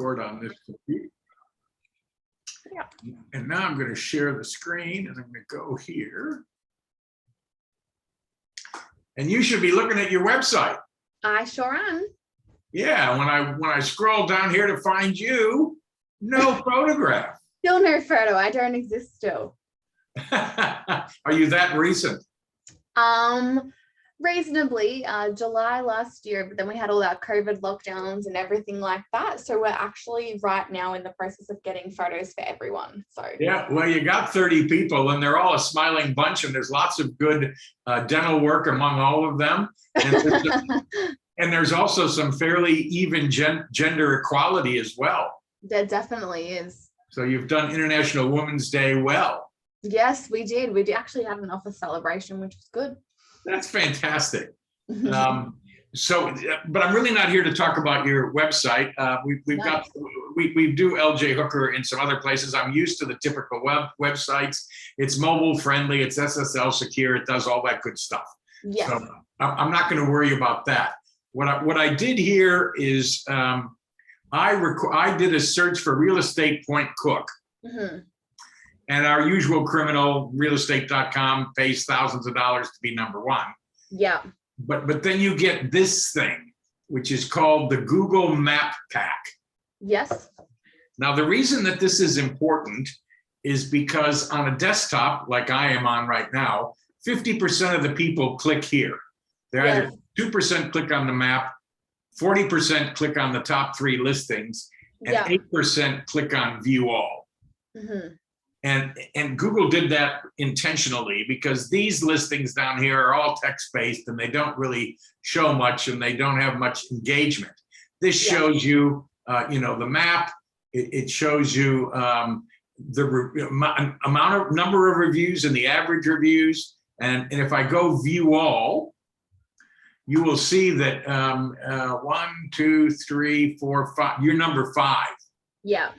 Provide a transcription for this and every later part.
record on this computer. Yeah. And now I'm going to share the screen and I'm going to go here. And you should be looking at your website. I sure am. Yeah, when I scroll down here to find you, no photograph. Still no photo. I don't exist still. Are you that recent? Reasonably, July last year, but then we had all our COVID lockdowns and everything like that. So we're actually right now in the process of getting photos for everyone. So yeah, well, you got 30 people and they're all a smiling bunch and there's lots of good dental work among all of them. And there's also some fairly even gender equality as well. There definitely is. So you've done International Women's Day well. Yes, we did. We actually had an office celebration, which was good. That's fantastic. But I'm really not here to talk about your website. We do LJ Hooker in some other places. I'm used to the typical websites. It's mobile friendly. It's SSL secure. It does all that good stuff. Yes. So I'm not going to worry about that. What I did here is I did a search for real estate point cook. Mm-hmm. And our usual criminal, realestate.com, pays thousands of dollars to be number one. Yeah. But then you get this thing, which is called the Google Map Pack. Yes. Now, the reason that this is important is because on a desktop, like I am on right now, 50% of the people click here. They're either 2% click on the map, 40% click on the top 3 listings, and 8% click on view all. Mm-hmm. And Google did that intentionally because these listings down here are all text-based and they don't really show much and they don't have much engagement. This shows you, the map. It shows you the number of reviews and the average reviews. And if I go view all, you will see that 1, 2, 3, 4, 5. You're number 5. Yeah.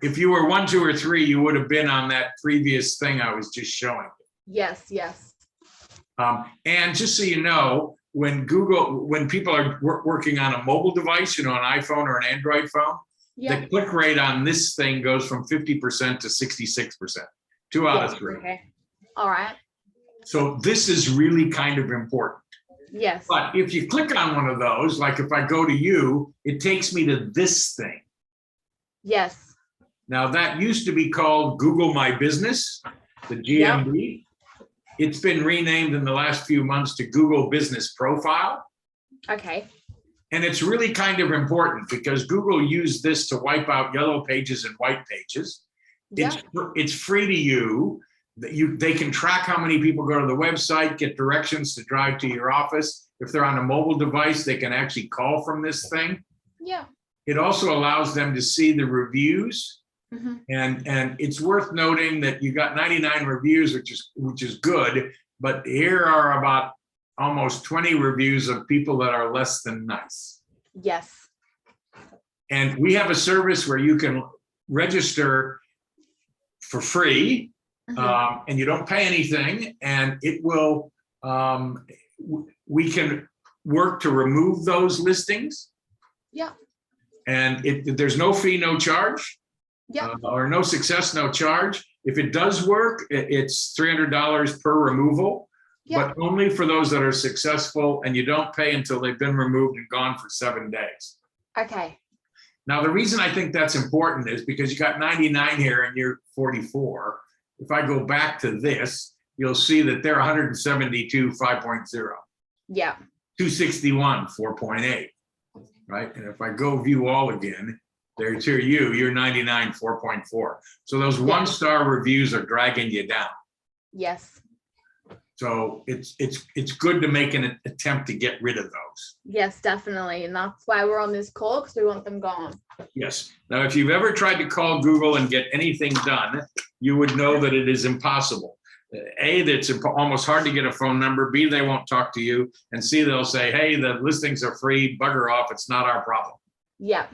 If you were 1, 2, or 3, you would have been on that previous thing I was just showing. Yes, yes. And just so you know, when people are working on a mobile device, an iPhone or an Android phone, the click rate on this thing goes from 50% to 66%, 2 out of 3. Okay. All right. So this is really kind of important. Yes. But if you click on one of those, like if I go to you, it takes me to this thing. Yes. Now that used to be called Google My Business, the GMB. Yep. It's been renamed in the last few months to Google Business Profile. Okay. And it's really kind of important because Google used this to wipe out yellow pages and white pages. Yeah. It's free to you. They can track how many people go to the website, get directions to drive to your office. If they're on a mobile device, they can actually call from this thing. Yeah. It also allows them to see the reviews. Mm-hmm. And it's worth noting that you got 99 reviews, which is good, but here are about almost 20 reviews of people that are less than nice. Yes. And we have a service where you can register for free, and you don't pay anything, and it will. We can work to remove those listings. Yeah. And there's no fee, no charge. Yeah. Or no success, no charge. If it does work, it's $300 per removal, but only for those that are successful, and you don't pay until they've been removed and gone for 7 days. Okay. Now, the reason I think that's important is because you got 99 here and you're 44. If I go back to this, you'll see that they're 172, 5.0. Yeah. 261, 4.8, right? And if I go view all again, there's here you're 99, 4.4. So those 1-star reviews are dragging you down. Yes. So it's good to make an attempt to get rid of those. Yes, definitely. And that's why we're on this call, because we want them gone. Yes. Now, if you've ever tried to call Google and get anything done, you would know that it is impossible. A, it's almost hard to get a phone number. B, they won't talk to you. And C, they'll say, hey, the listings are free, bugger off. It's not our problem. Yeah.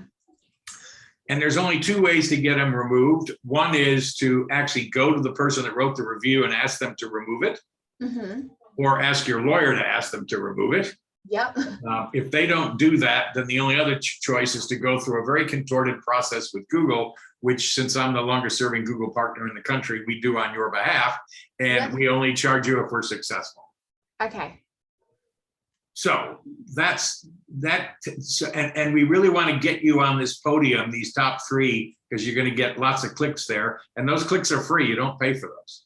And there's only 2 ways to get them removed. One is to actually go to the person that wrote the review and ask them to remove it, or ask your lawyer to ask them to remove it. Yep. If they don't do that, then the only other choice is to go through a very contorted process with Google, which, since I'm the longest serving Google partner in the country, we do on your behalf, and we only charge you if we're successful. Okay. So that's that. And we really want to get you on this podium, these top 3, because you're going to get lots of clicks there. And those clicks are free. You don't pay for those.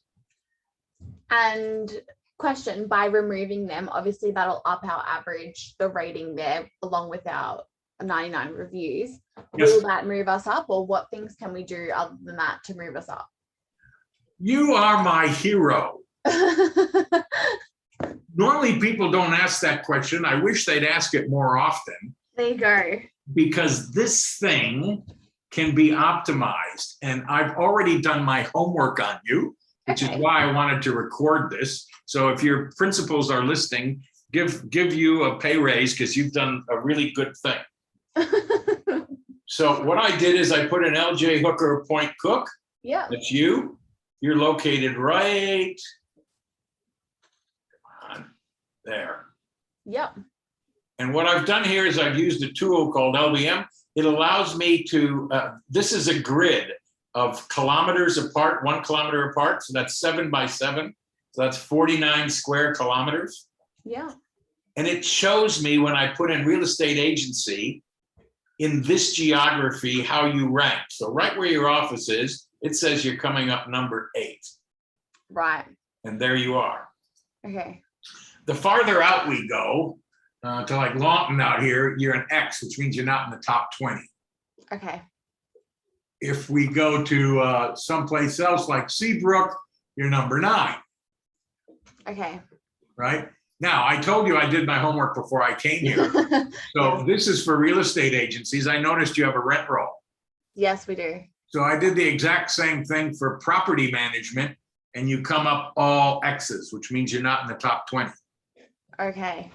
And question, by removing them, obviously that'll up our average, the rating there, along with our 99 reviews. Yes. Will that move us up, or what things can we do other than that to move us up? You are my hero. Normally people don't ask that question. I wish they'd ask it more often. There you go. Because this thing can be optimized. And I've already done my homework on you, which is why I wanted to record this. So if your principals are listening, give you a pay raise, because you've done a really good thing. So what I did is I put an LJ Hooker Point Cook. Yeah. That's you. You're located right there. Yep. And what I've done here is I've used a tool called LBM. It allows me to, this is a grid of kilometers apart, 1 kilometer apart. So that's 7 by 7. So that's 49 square kilometers. Yeah. And it shows me, when I put in real estate agency, in this geography, how you rank. So right where your office is, it says you're coming up number 8. Right. And there you are. Okay. The farther out we go, to like Lawton out here, you're an X, which means you're not in the top 20. Okay. If we go to someplace else like Seabrook, you're number 9. Okay. Right? Now, I told you I did my homework before I came here. So this is for real estate agencies. I noticed you have a rent roll. Yes, we do. So I did the exact same thing for property management, and you come up all X's, which means you're not in the top 20. Okay.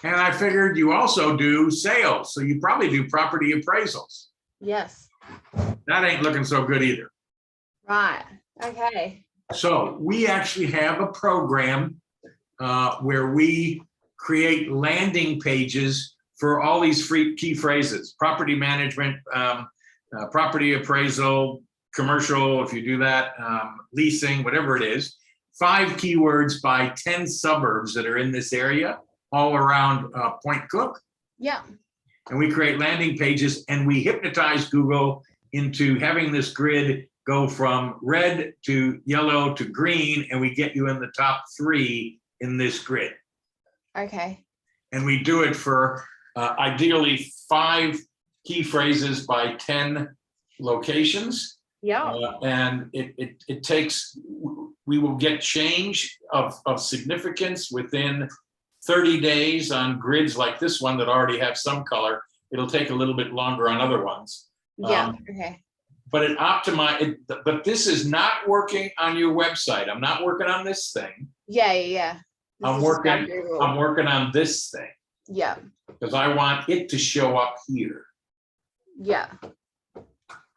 And I figured you also do sales, so you probably do property appraisals. Yes. That ain't looking so good either. Right. Okay. So we actually have a program where we create landing pages for all these free key phrases: property management, property appraisal, commercial, if you do that, leasing, whatever it is. 5 keywords by 10 suburbs that are in this area, all around Point Cook. Yeah. And we create landing pages, and we hypnotize Google into having this grid go from red to yellow to green, and we get you in the top 3 in this grid. Okay. And we do it for ideally 5 key phrases by 10 locations. Yeah. And it takes, we will get change of significance within 30 days on grids like this one that already have some color. It'll take a little bit longer on other ones. Yeah. Okay. But it optimized, but this is not working on your website. I'm not working on this thing. Yeah. Yeah. I'm working on this thing. Yeah. Because I want it to show up here. Yeah.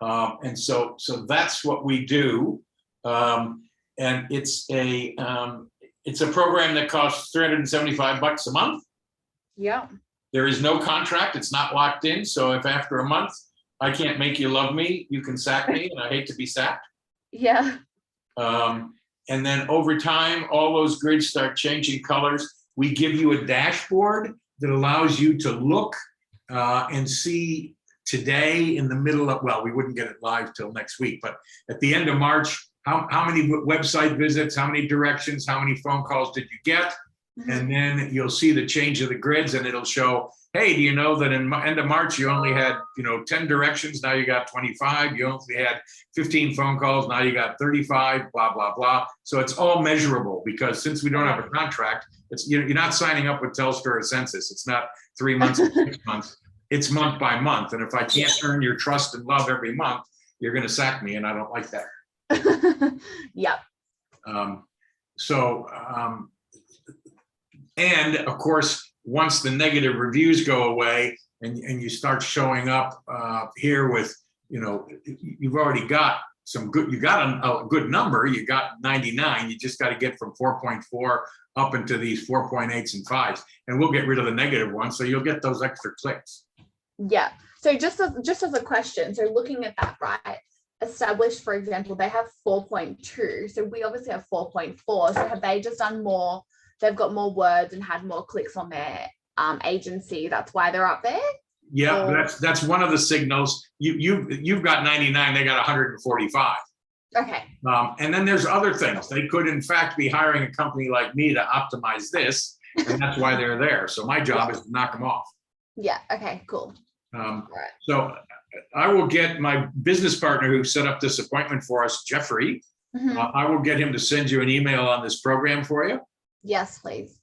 And so that's what we do. And it's a program that costs $375 a month. Yeah. There is no contract. It's not locked in. So if after a month I can't make you love me, you can sack me, and I hate to be sacked. Yeah. And then over time, all those grids start changing colors. We give you a dashboard that allows you to look and see today in the middle of, well, we wouldn't get it live till next week, but at the end of March, how many website visits, how many directions, how many phone calls did you get? Mm-hmm. And then you'll see the change of the grids, and it'll show, hey, do you know that in end of March, you only had 10 directions, now you got 25, you only had 15 phone calls, now you got 35, blah, blah, blah. So it's all measurable, because since we don't have a contract, it's you're not signing up with Telstra or Census. It's not 3 months or 6 months. It's month by month. And if I can't earn your trust and love every month, you're going to sack me, and I don't like that. Yep. And of course, once the negative reviews go away and you start showing up here with, you've already got some good, you got a good number, you got 99, you just got to get from 4.4 up into these 4.8s and 5s, and we'll get rid of the negative ones, so you'll get those extra clicks. Yeah. So just as a question, so looking at that, right? Established, for example, they have 4.2. So we obviously have 4.4. So have they just done more? They've got more words and had more clicks on their agency. That's why they're up there. Yeah, that's one of the signals. You've got 99, they got 145. Okay. And then there's other things. They could, in fact, be hiring a company like me to optimize this, and that's why they're there. So my job is to knock them off. Yeah. Okay. Cool. Right. So I will get my business partner who set up this appointment for us, Jeffrey. I will get him to send you an email on this program for you. Yes, please.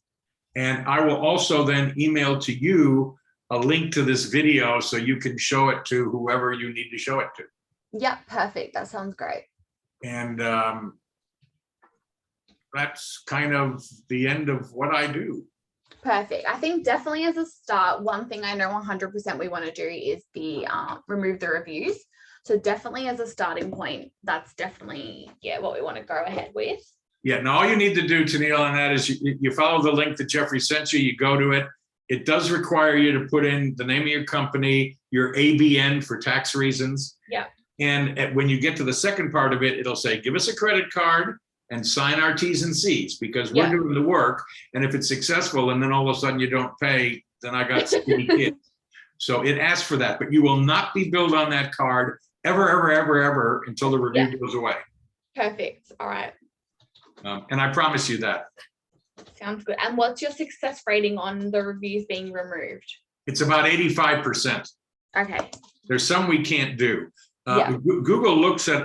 And I will also then email to you a link to this video so you can show it to whoever you need to show it to. Yeah, perfect. That sounds great. And that's kind of the end of what I do. Perfect. I think definitely as a start, one thing I know 100% we want to do is the remove the reviews. So definitely as a starting point, that's definitely, what we want to go ahead with. Yeah, now all you need to do, Tennille, on that is you follow the link that Jeffrey sent you, you go to it. It does require you to put in the name of your company, your ABN for tax reasons. Yeah. And when you get to the second part of it, it'll say, give us a credit card and sign our T's and C's, because we're doing the work. And if it's successful and then all of a sudden you don't pay, then I got skinny kids. So it asks for that, but you will not be billed on that card ever until the review goes away. Perfect. All right. And I promise you that. Sounds good. And what's your success rating on the reviews being removed? It's about 85%. Okay. There's some we can't do. Google looks at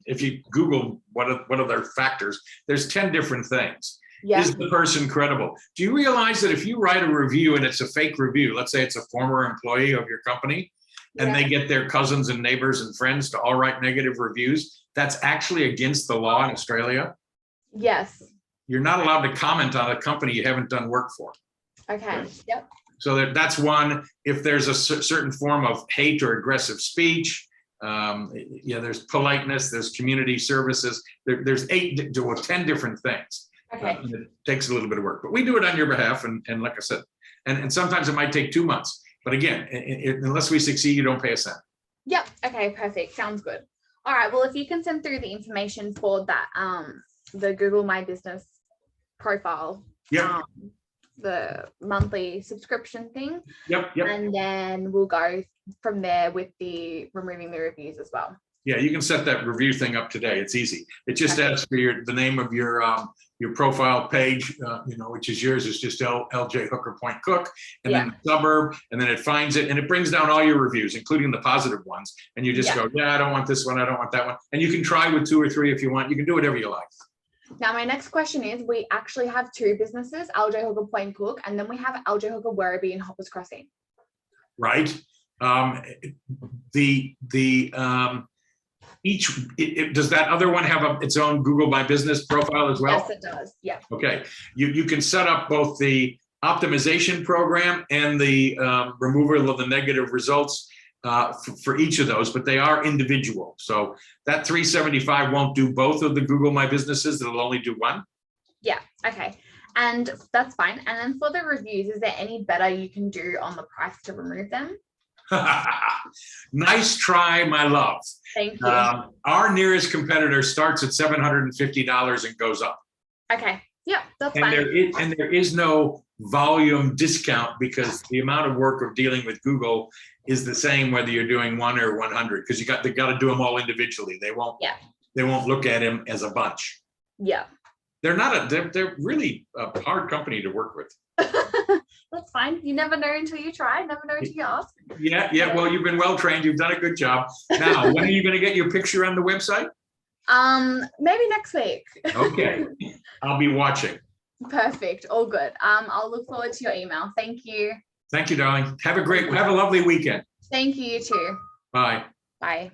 if you Google what are their factors, there's 10 different things. Yeah. Is the person credible? Do you realize that if you write a review and it's a fake review, let's say it's a former employee of your company, and they get their cousins and neighbors and friends to all write negative reviews, that's actually against the law in Australia? Yes. You're not allowed to comment on a company you haven't done work for. Okay. Yep. So that's one. If there's a certain form of hate or aggressive speech, there's politeness, there's community services. There's 8 to 10 different things. Okay. It takes a little bit of work, but we do it on your behalf. And like I said, and sometimes it might take 2 months. But again, unless we succeed, you don't pay a cent. Yep. Okay. Perfect. Sounds good. All right. Well, if you can send through the information for that, the Google My Business profile. Yeah. The monthly subscription thing. Yep. And then we'll go from there with the removing the reviews as well. Yeah, you can set that review thing up today. It's easy. It just asks for the name of your profile page, which is yours. It's just LJ Hooker Point Cook, and then the suburb, and then it finds it and it brings down all your reviews, including the positive ones. And you just go, I don't want this one, I don't want that one. And you can try with 2 or 3 if you want. You can do whatever you like. Now, my next question is, we actually have 2 businesses, LJ Hooker Point Cook, and then we have LJ Hooker Werribee and Hoppers Crossing. Right. Does that other one have its own Google My Business profile as well? Yes, it does. Yeah. Okay. You can set up both the optimization program and the removal of the negative results for each of those, but they are individual. So that 375 won't do both of the Google My Businesses. It'll only do one. Yeah. Okay. And that's fine. And then for the reviews, is there any better you can do on the price to remove them? Nice try, my love. Thank you. Our nearest competitor starts at $750 and goes up. Okay. Yeah, that's fine. And there is no volume discount, because the amount of work of dealing with Google is the same whether you're doing 1 or 100, because they got to do them all individually. They won't look at them as a bunch. Yeah. They're really a hard company to work with. That's fine. You never know until you try. Never know until you ask. Yeah. Well, you've been well trained. You've done a good job. Now, when are you going to get your picture on the website? Maybe next week. Okay. I'll be watching. Perfect. All good. I'll look forward to your email. Thank you. Thank you, darling. Have a lovely weekend. Thank you, you too. Bye. Bye.